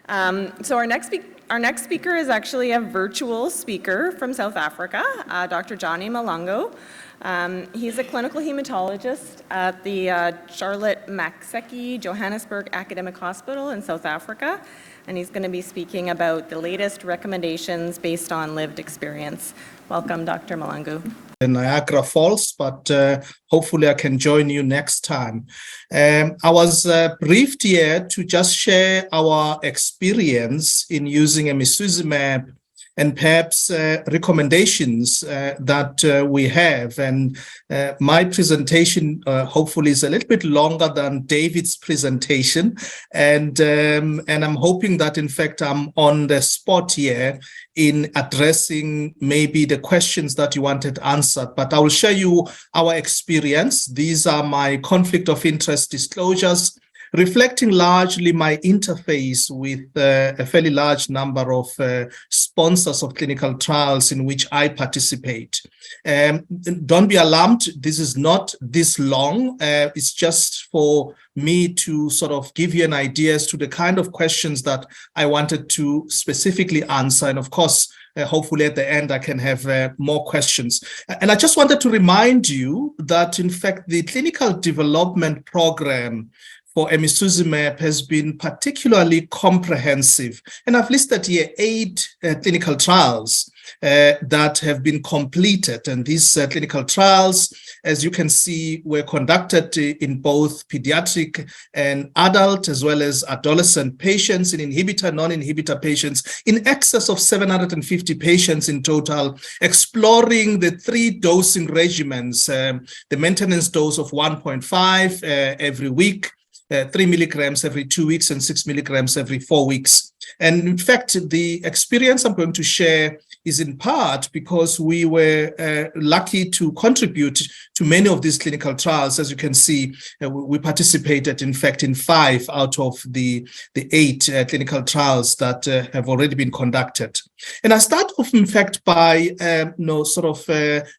So our next speaker is actually a virtual speaker from South Africa, Dr. Johnny Malangu. He's a clinical hematologist at the Charlotte Maxeke Johannesburg Academic Hospital in South Africa, and he's going to be speaking about the latest recommendations based on lived experience. Welcome, Dr. Malangu. In Niagara Falls, but hopefully I can join you next time. I was briefed here to just share our experience in using emicizumab and perhaps recommendations that we have. And my presentation hopefully is a little bit longer than David's presentation. And I'm hoping that, in fact, I'm on the spot here in addressing maybe the questions that you wanted answered. But I will share you our experience. These are my conflict of interest disclosures, reflecting largely my interface with a fairly large number of sponsors of clinical trials in which I participate. Don't be alarmed, this is not this long. It's just for me to sort of give you an idea as to the kind of questions that I wanted to specifically answer. And of course, hopefully at the end I can have more questions. And I just wanted to remind you that, in fact, the clinical development program for emicizumab has been particularly comprehensive. And I've listed here 8 clinical trials that have been completed. And these clinical trials, as you can see, were conducted in both pediatric and adult, as well as adolescent patients, in inhibitor, non-inhibitor patients, in excess of 750 patients in total, exploring the 3 dosing regimens, the maintenance dose of 1.5 every week, 3 milligrams every 2 weeks, and 6 milligrams every 4 weeks. And in fact, the experience I'm going to share is in part because we were lucky to contribute to many of these clinical trials. As you can see, we participated, in fact, in 5 out of the 8 clinical trials that have already been conducted. And I start off, in fact, by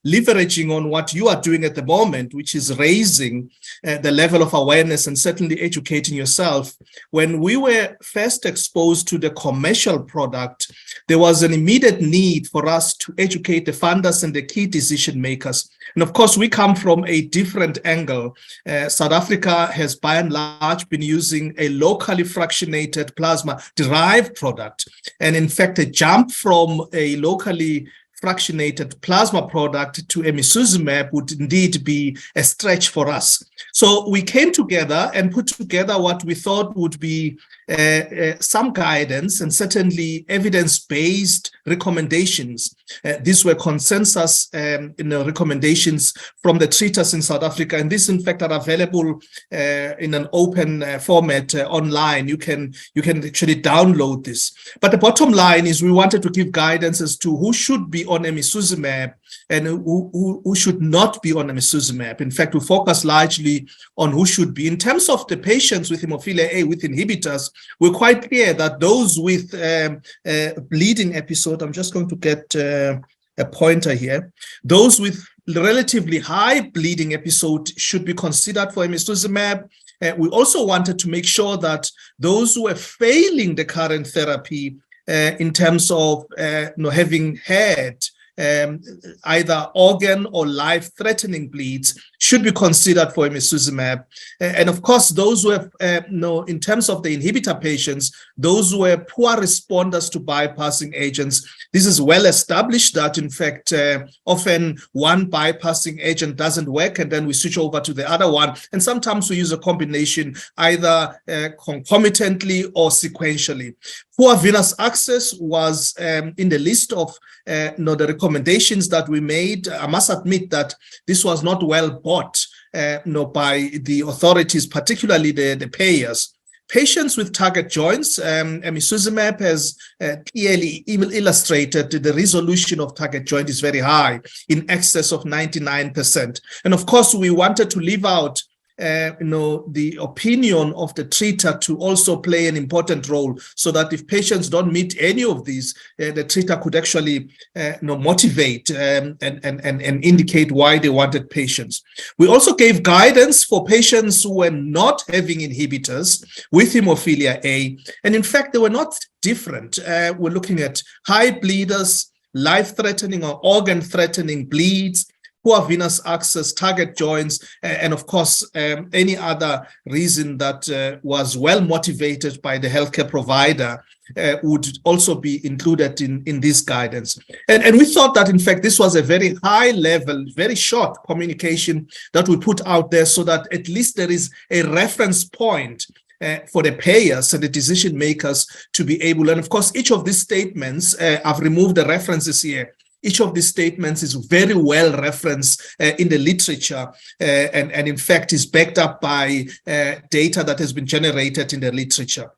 leveraging on what you are doing at the moment, which is raising the level of awareness and certainly educating yourself. When we were first exposed to the commercial product, there was an immediate need for us to educate the funders and the key decision makers. And of course, we come from a different angle. South Africa has by and large been using a locally fractionated plasma-derived product. And in fact, a jump from a locally fractionated plasma product to emicizumab would indeed be a stretch for us. So we came together and put together what we thought would be some guidance and certainly evidence-based recommendations. These were consensus recommendations from the treaters in South Africa, and these in fact are available in an open format online. You can actually download this. But the bottom line is we wanted to give guidance as to who should be on emicizumab and who should not be on emicizumab. In fact, we focus largely on who should be. In terms of the patients with hemophilia A with inhibitors, we're quite clear that those with bleeding episode, I'm just going to get a pointer here, those with relatively high bleeding episode should be considered for emicizumab. We also wanted to make sure that those who are failing the current therapy in terms of having had either organ or life-threatening bleeds should be considered for emicizumab. And of course, those who have, in terms of the inhibitor patients, those who are poor responders to bypassing agents, this is well established that, in fact, often one bypassing agent doesn't work and then we switch over to the other one. And sometimes we use a combination either concomitantly or sequentially. Poor venous access was in the list of the recommendations that we made. I must admit that this was not well bought by the authorities, particularly the payers. Patients with target joints, emicizumab has clearly illustrated the resolution of target joint is very high, in excess of 99%. And of course, we wanted to leave out the opinion of the treater to also play an important role, so that if patients don't meet any of these, the treater could actually motivate and indicate why they wanted patients. We also gave guidance for patients who were not having inhibitors with hemophilia A, and in fact they were not different. We're looking at high bleeders, life-threatening or organ-threatening bleeds, poor venous access, target joints, and of course, any other reason that was well motivated by the healthcare provider would also be included in this guidance. And we thought that, in fact, this was a very high level, very short communication that we put out there, so that at least there is a reference point for the payers and the decision makers to be able, and of course, each of these statements, I've removed the references here. Each of these statements is very well referenced in the literature, and in fact is backed up by data that has been generated in the literature.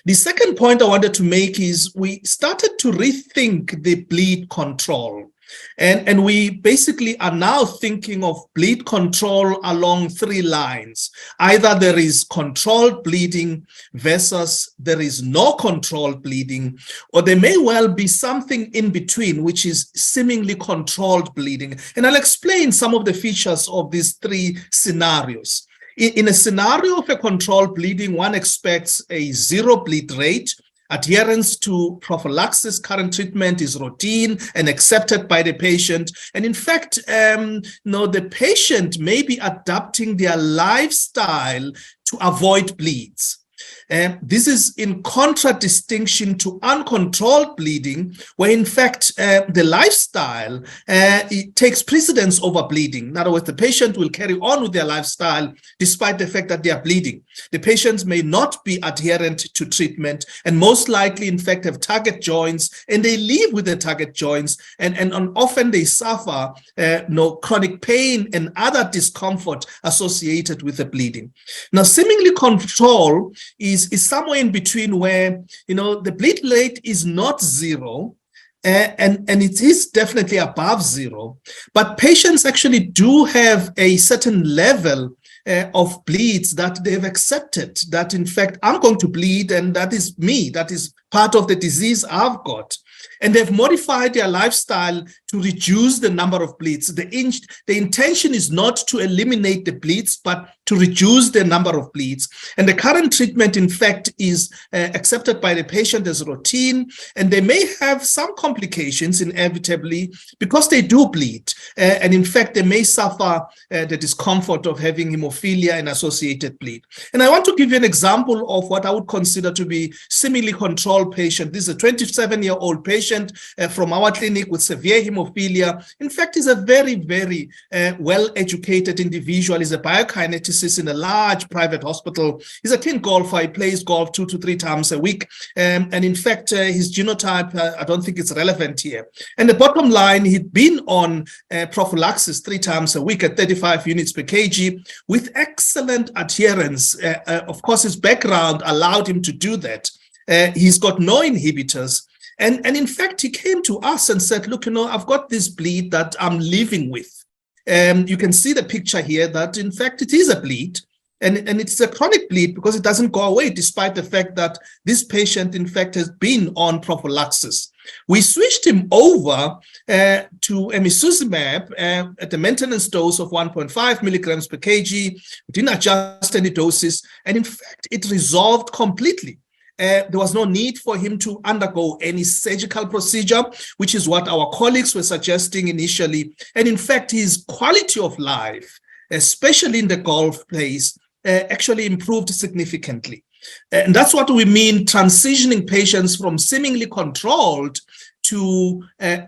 The second point I wanted to make is we started to rethink the bleed control. And we basically are now thinking of bleed control along three lines. Either there is controlled bleeding versus there is no controlled bleeding, or there may well be something in between, which is seemingly controlled bleeding. And I'll explain some of the features of these three scenarios. In a scenario of a controlled bleeding, one expects a zero bleed rate. Adherence to prophylaxis, current treatment is routine and accepted by the patient. And in fact, the patient may be adapting their lifestyle to avoid bleeds. This is in contradistinction to uncontrolled bleeding, where in fact the lifestyle it takes precedence over bleeding. In other words, the patient will carry on with their lifestyle despite the fact that they are bleeding. The patients may not be adherent to treatment and most likely in fact have target joints, and they live with the target joints, and often they suffer chronic pain and other discomfort associated with the bleeding. Now, seemingly control is somewhere in between, where the bleed rate is not zero, and it is definitely above zero, but patients actually do have a certain level of bleeds that they've accepted, that in fact I'm going to bleed, and that is me, that is part of the disease I've got. And they've modified their lifestyle to reduce the number of bleeds. The intention is not to eliminate the bleeds, but to reduce the number of bleeds. And the current treatment, in fact, is accepted by the patient as routine, and they may have some complications inevitably because they do bleed. And in fact, they may suffer the discomfort of having hemophilia and associated bleed. And I want to give you an example of what I would consider to be seemingly controlled patient. This is a 27-year-old patient from our clinic with severe hemophilia. In fact, he's a very, very well-educated individual. He's a biokineticist in a large private hospital. He's a keen golfer. He plays golf 2 to 3 times a week. And in fact, his genotype, I don't think it's relevant here. And the bottom line, he'd been on prophylaxis 3 times a week at 35 units per kg with excellent adherence. Of course, his background allowed him to do that. He's got no inhibitors. And in fact, he came to us and said, look, I've got this bleed that I'm living with. You can see the picture here that, in fact, it is a bleed. And it's a chronic bleed because it doesn't go away, despite the fact that this patient, in fact, has been on prophylaxis. We switched him over to emicizumab at the maintenance dose of 1.5 milligrams per kg. We didn't adjust any doses. And in fact, it resolved completely. There was no need for him to undergo any surgical procedure, which is what our colleagues were suggesting initially. And in fact, his quality of life, especially in the golf place, actually improved significantly. And that's what we mean transitioning patients from seemingly controlled to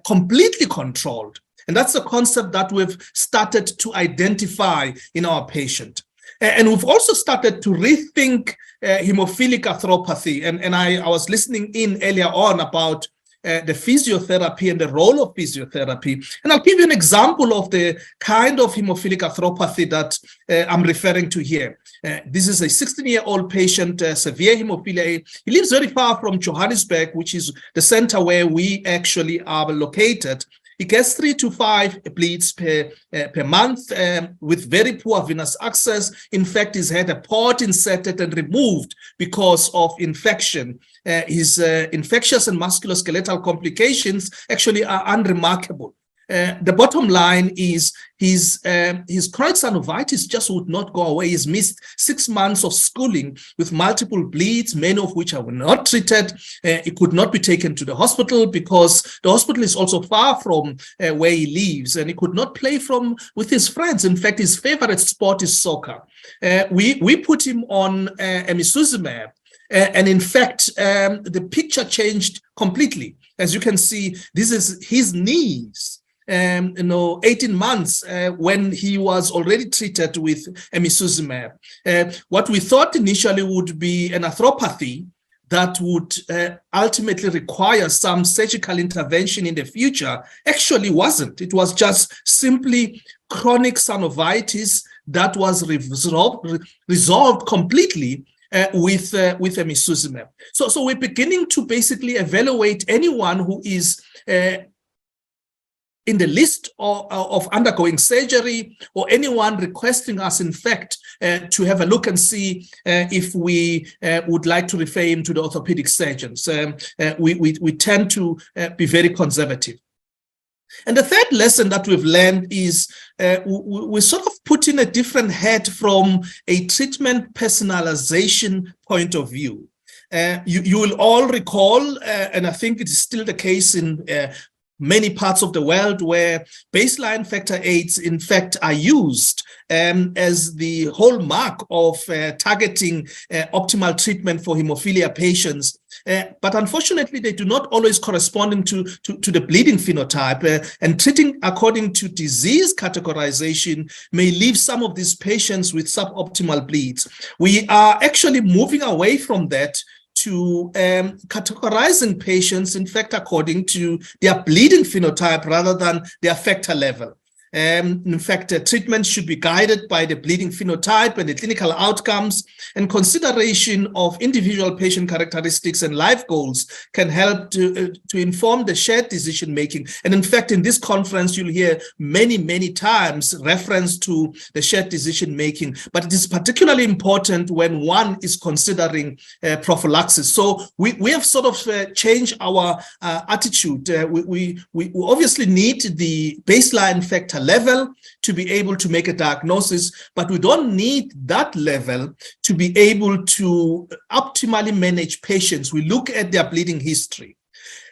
completely controlled. And that's a concept that we've started to identify in our patient. And we've also started to rethink hemophilic arthropathy. And I was listening in earlier on about the physiotherapy and the role of physiotherapy. And I'll give you an example of the kind of hemophilic arthropathy that I'm referring to here. This is a 16-year-old patient, severe hemophilia A. He lives very far from Johannesburg, which is the center where we actually are located. He gets 3 to 5 bleeds per month with very poor venous access. In fact, he's had a port inserted and removed because of infection. His infectious and musculoskeletal complications actually are unremarkable. The bottom line is his chronic synovitis just would not go away. He's missed 6 months of schooling with multiple bleeds, many of which are not treated. It could not be taken to the hospital because the hospital is also far from where he lives, and he could not play with his friends. In fact, his favorite sport is soccer. We put him on emicizumab, and in fact, the picture changed completely. As you can see, this is his knees. 18 months when he was already treated with emicizumab. What we thought initially would be an arthropathy that would ultimately require some surgical intervention in the future actually wasn't. It was just simply chronic synovitis that was resolved completely with emicizumab. So we're beginning to basically evaluate anyone who is in the list of undergoing surgery, or anyone requesting us, in fact, to have a look and see if we would like to refer him to the orthopedic surgeons. We tend to be very conservative. And the third lesson that we've learned is we sort of put in a different hat from a treatment personalization point of view. You will all recall, and I think it is still the case in many parts of the world, where baseline factor VIII, in fact, are used as the hallmark of targeting optimal treatment for hemophilia patients. But unfortunately, they do not always correspond to the bleeding phenotype, and treating according to disease categorization may leave some of these patients with suboptimal bleeds. We are actually moving away from that to categorizing patients, in fact, according to their bleeding phenotype rather than their factor level. In fact, treatment should be guided by the bleeding phenotype and the clinical outcomes, and consideration of individual patient characteristics and life goals can help to inform the shared decision making. And in fact, in this conference, you'll hear many times reference to the shared decision making, but it is particularly important when one is considering prophylaxis. So we have sort of changed our attitude. We obviously need the baseline factor level to be able to make a diagnosis, but we don't need that level to be able to optimally manage patients. We look at their bleeding history.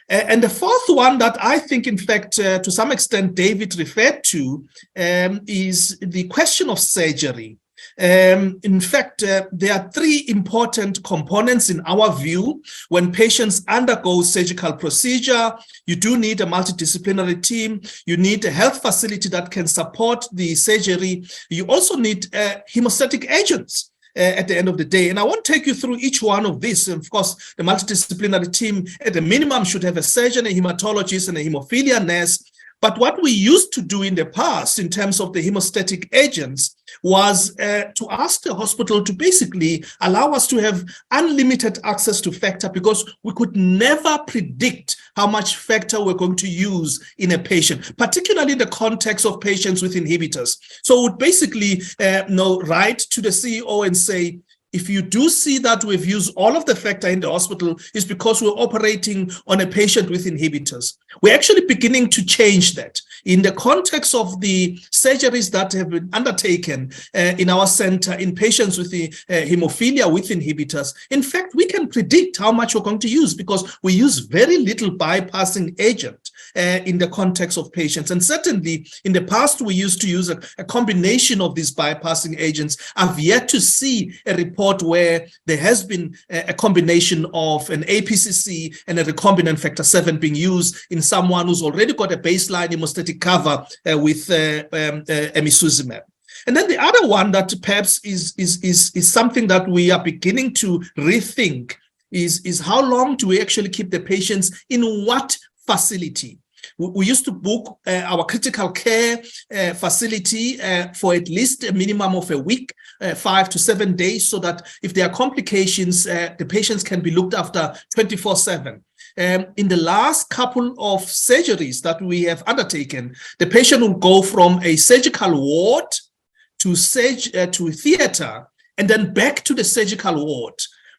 And the fourth one that I think, in fact, to some extent, David referred to is the question of surgery. In fact, there are 3 important components in our view. When patients undergo surgical procedure, you do need a multidisciplinary team. You need a health facility that can support the surgery. You also need hemostatic agents at the end of the day. And I won't take you through each one of these. Of course, the multidisciplinary team at the minimum should have a surgeon, a hematologist, and a hemophilia nurse. But what we used to do in the past in terms of the hemostatic agents was to ask the hospital to basically allow us to have unlimited access to factor, because we could never predict how much factor we're going to use in a patient, particularly in the context of patients with inhibitors. So we would basically write to the CEO and say, if you do see that we've used all of the factor in the hospital, it's because we're operating on a patient with inhibitors. We're actually beginning to change that. In the context of the surgeries that have been undertaken in our center in patients with the hemophilia with inhibitors, in fact, we can predict how much we're going to use because we use very little bypassing agent in the context of patients. And certainly in the past, we used to use a combination of these bypassing agents. I've yet to see a report where there has been a combination of an APCC and a recombinant factor VII being used in someone who's already got a baseline hemostatic cover with emicizumab. And then the other one that perhaps is something that we are beginning to rethink is how long do we actually keep the patients in what facility? We used to book our critical care facility for at least a minimum of a week, 5 to 7 days, so that if there are complications, the patients can be looked after 24/7. in the last couple of surgeries that we have undertaken, the patient will go from a surgical ward to theater and then back to the surgical ward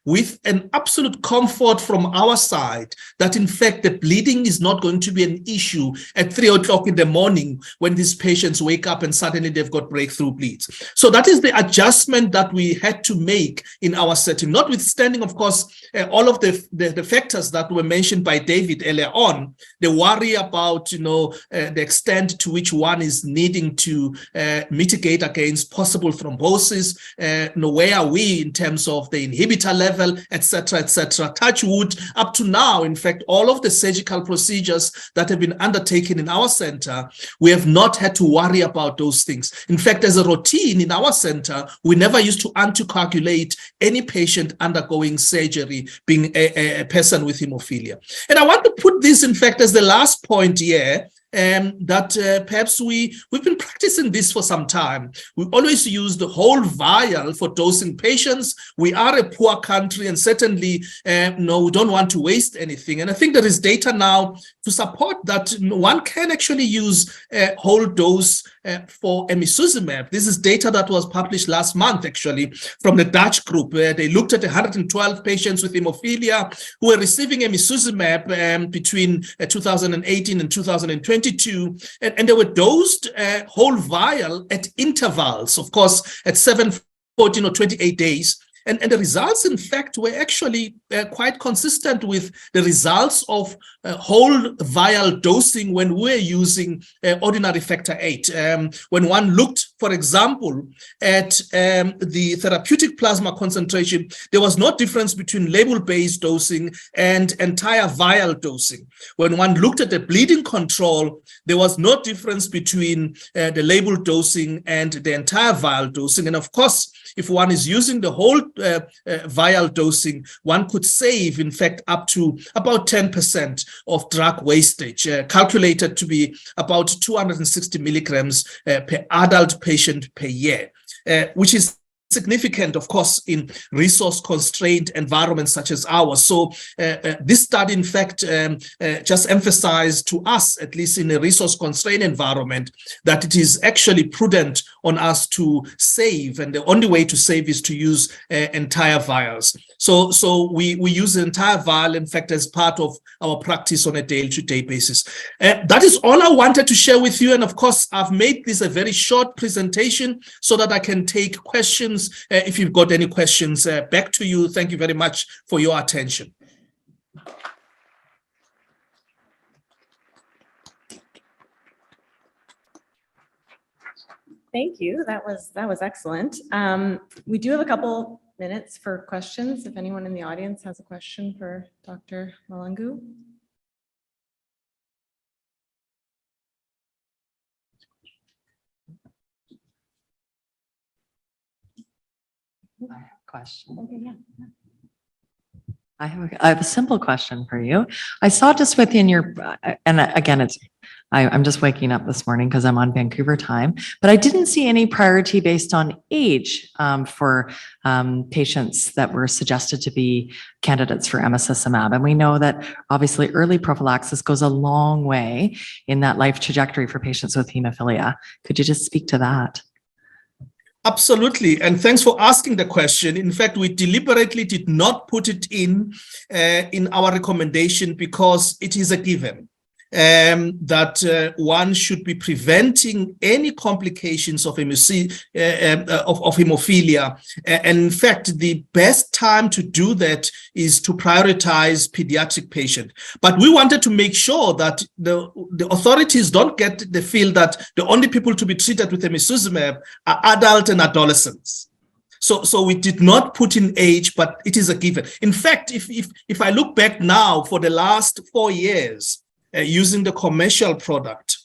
with an absolute comfort from our side that in fact the bleeding is not going to be an issue at 3 o'clock in the morning when these patients wake up and suddenly they've got breakthrough bleeds. So that is the adjustment that we had to make in our setting, notwithstanding, of course, all of the factors that were mentioned by David earlier on, the worry about, the extent to which one is needing to mitigate against possible thrombosis, where are we in terms of the inhibitor level, etc., etc. Touch wood, up to now, in fact, all of the surgical procedures that have been undertaken in our center, we have not had to worry about those things. In fact, as a routine in our center, we never used to anticoagulate any patient undergoing surgery, being a person with hemophilia. And I want to put this, in fact, as the last point here, that perhaps we've been practicing this for some time. We always use the whole vial for dosing patients. We are a poor country, and certainly, we don't want to waste anything. And I think there is data now to support that one can actually use a whole dose for emicizumab. This is data that was published last month, actually, from the Dutch group, where they looked at 112 patients with hemophilia who were receiving emicizumab between 2018 and 2022, and they were dosed whole vial at intervals, of course, at 7, 14, or 28 days. And the results, in fact, were actually quite consistent with the results of whole vial dosing when we're using ordinary factor VIII. When one looked, for example, at the therapeutic plasma concentration, there was no difference between label-based dosing and entire vial dosing. When one looked at the bleeding control, there was no difference between the label dosing and the entire vial dosing. And of course, if one is using the whole vial dosing, one could save, in fact, up to about 10% of drug wastage, calculated to be about 260 milligrams per adult patient per year, which is significant, of course, in resource-constrained environments such as ours. So this study, in fact, just emphasized to us, at least in a resource-constrained environment, that it is actually prudent on us to save, and the only way to save is to use entire vials. So we use the entire vial, in fact, as part of our practice on a day-to-day basis. That is all I wanted to share with you. And of course, I've made this a very short presentation so that I can take questions. If you've got any questions, back to you. Thank you very much for your attention. Thank you. That was excellent. We do have a couple minutes for questions. If anyone in the audience has a question for Dr. MAHLANGU. I have a question. Okay, yeah. I have a simple question for you. I saw just within your, and again, I'm just waking up this morning because I'm on Vancouver time, but I didn't see any priority based on age for patients that were suggested to be candidates for emicizumab. And we know that obviously early prophylaxis goes a long way in that life trajectory for patients with hemophilia. Could you just speak to that? Absolutely, and thanks for asking the question. In fact, we deliberately did not put it in our recommendation because it is a given that one should be preventing any complications of hemophilia. And in fact, the best time to do that is to prioritize pediatric patients. But we wanted to make sure that the authorities don't get the feel that the only people to be treated with emicizumab are adult and adolescents. So we did not put in age, but it is a given. In fact, if I look back now for the last 4 years, using the commercial product,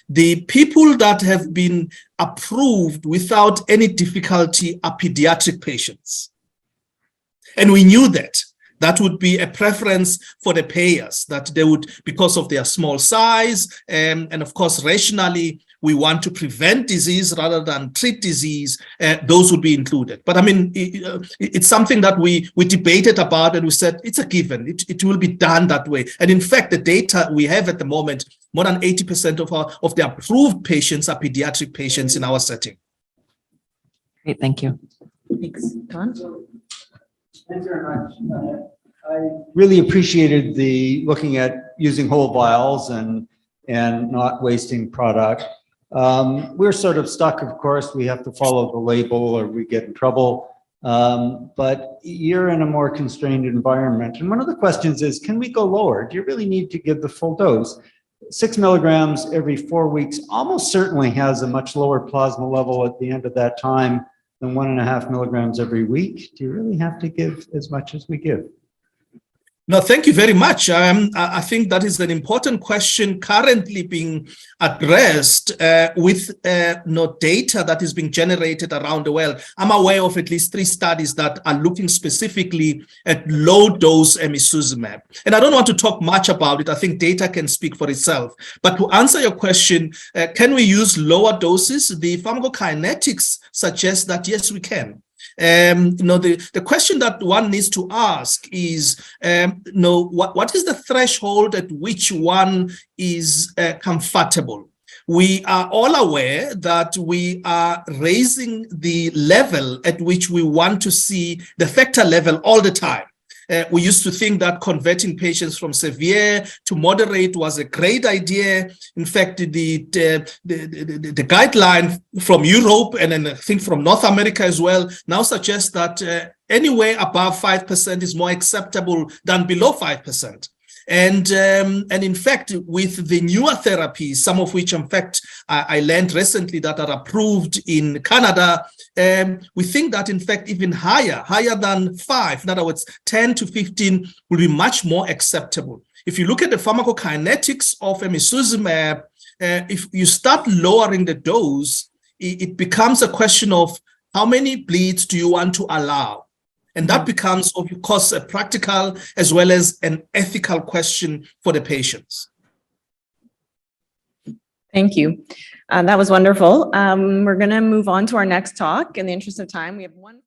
the people that have been approved without any difficulty are pediatric patients. And we knew that would be a preference for the payers, that they would, because of their small size, and of course, rationally, we want to prevent disease rather than treat disease, those would be included. But I mean, it's something that we debated about, and we said it's a given. It will be done that way. And in fact, the data we have at the moment, more than 80% of the approved patients are pediatric patients in our setting. Great, thank you. Thanks. Don? Thank you very much. I really appreciated the looking at using whole vials and not wasting product. We're sort of stuck, of course, we have to follow the label or we get in trouble. But you're in a more constrained environment. And one of the questions is, can we go lower? Do you really need to give the full dose? 6 milligrams every 4 weeks almost certainly has a much lower plasma level at the end of that time than 1.5 milligrams every week. Do you really have to give as much as we give? No, thank you very much. I think that is an important question currently being addressed with data that is being generated around the world. I'm aware of at least 3 studies that are looking specifically at low-dose emicizumab. And I don't want to talk much about it. I think data can speak for itself. But to answer your question, can we use lower doses? The pharmacokinetics suggest that, yes, we can. The question that one needs to ask is, what is the threshold at which one is comfortable? We are all aware that we are raising the level at which we want to see the factor level all the time. We used to think that converting patients from severe to moderate was a great idea. In fact, the guideline from Europe and then I think from North America as well now suggests that anywhere above 5% is more acceptable than below 5%. And in fact, with the newer therapies, some of which, in fact, I learned recently that are approved in Canada, we think that, in fact, even higher than 5, in other words, 10 to 15 will be much more acceptable. If you look at the pharmacokinetics of emicizumab, if you start lowering the dose, it becomes a question of how many bleeds do you want to allow? And that becomes, of course, a practical as well as an ethical question for the patients. Thank you. That was wonderful. We're going to move on to our next talk. In the interest of time, we have one.